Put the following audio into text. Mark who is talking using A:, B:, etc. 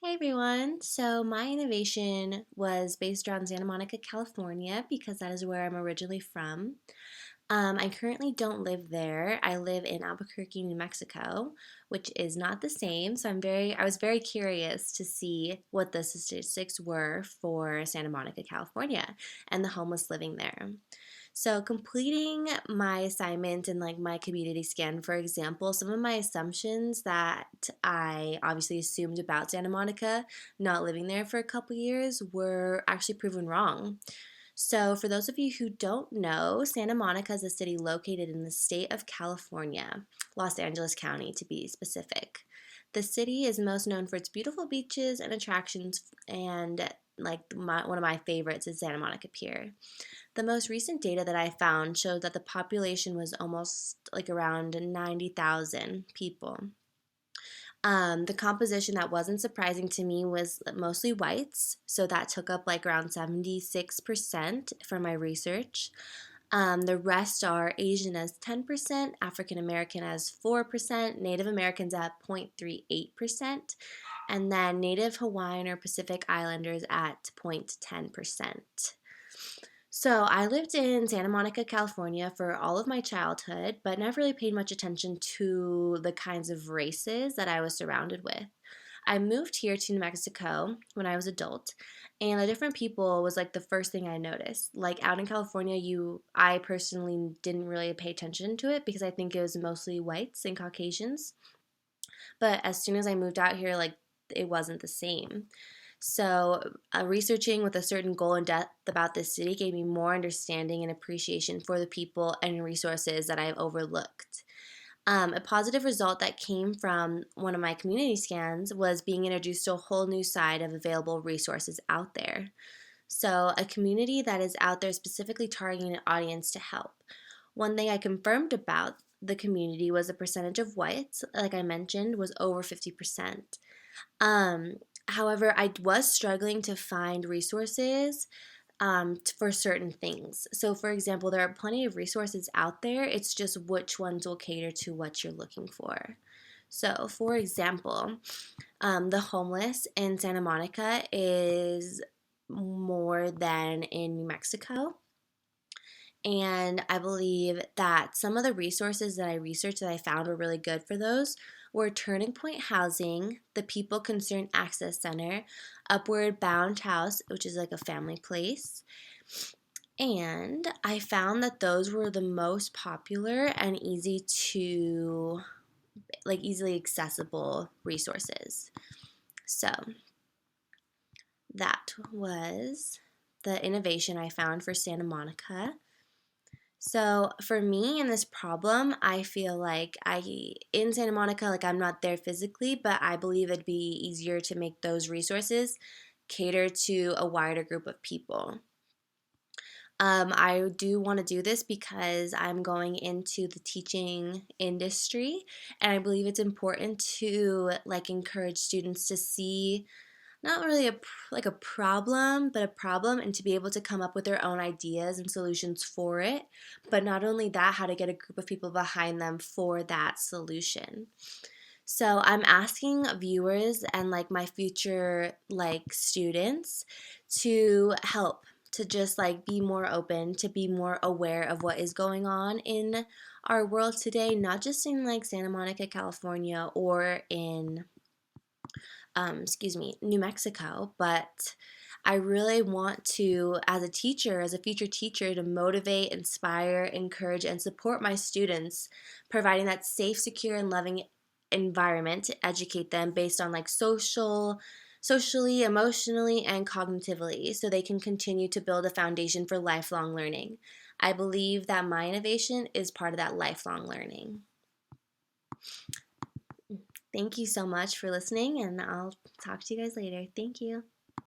A: Hey everyone. So my innovation was based around Santa Monica, California, because that is where I'm originally from. I currently don't live there. I live in Albuquerque, New Mexico, which is not the same. So I was very curious to see what the statistics were for Santa Monica, California, and the homeless living there. So, completing my assignment and like my community scan, for example, some of my assumptions that I obviously assumed about Santa Monica, not living there for a couple years, were actually proven wrong. So, for those of you who don't know, Santa Monica is a city located in the state of California, Los Angeles County to be specific. The city is most known for its beautiful beaches and attractions, and one of my favorites is Santa Monica Pier. The most recent data that I found showed that the population was almost like around 90,000 people. The composition that wasn't surprising to me was mostly whites, so that took up like around 76% for my research. The rest are Asian as 10%, African American as 4%, Native Americans at 0.38%, and then Native Hawaiian or Pacific Islanders at 0.10%. So I lived in Santa Monica, California for all of my childhood, but never really paid much attention to the kinds of races that I was surrounded with. I moved here to New Mexico when I was adult, and the different people was like the first thing I noticed. Like out in California, I personally didn't really pay attention to it because I think it was mostly whites and Caucasians. But as soon as I moved out here, like it wasn't the same. So, researching with a certain goal and depth about this city gave me more understanding and appreciation for the people and resources that I've overlooked. A positive result that came from one of my community scans was being introduced to a whole new side of available resources out there. So, a community that is out there specifically targeting an audience to help. One thing I confirmed about the community was the percentage of whites, like I mentioned, was over 50%. Um, However, I was struggling to find resources for certain things. So, for example, there are plenty of resources out there. It's just which ones will cater to what you're looking for. So, for example, the homeless in Santa Monica is more than in New Mexico. And I believe that some of the resources that I researched that I found were really good for those were Turning Point Housing, the People Concerned Access Center, Upward Bound House, which is like a family place. And I found that those were the most popular and easily accessible resources. So that was the innovation I found for Santa Monica. So for me in this problem, I feel like in Santa Monica, like I'm not there physically, but I believe it'd be easier to make those resources cater to a wider group of people. I do want to do this because I'm going into the teaching industry, and I believe it's important to like encourage students to see not really like a problem, but a problem, and to be able to come up with their own ideas and solutions for it. But not only that, how to get a group of people behind them for that solution. So I'm asking viewers and like my future like students to help to just like be more open, to be more aware of what is going on in our world today, not just in like Santa Monica, California, or in New Mexico, but I really want to, as a teacher, as a future teacher, to motivate, inspire, encourage, and support my students, providing that safe, secure, and loving environment to educate them based on like socially, emotionally, and cognitively, so they can continue to build a foundation for lifelong learning. I believe that my innovation is part of that lifelong learning. Thank you so much for listening, and I'll talk to you guys later. Thank you.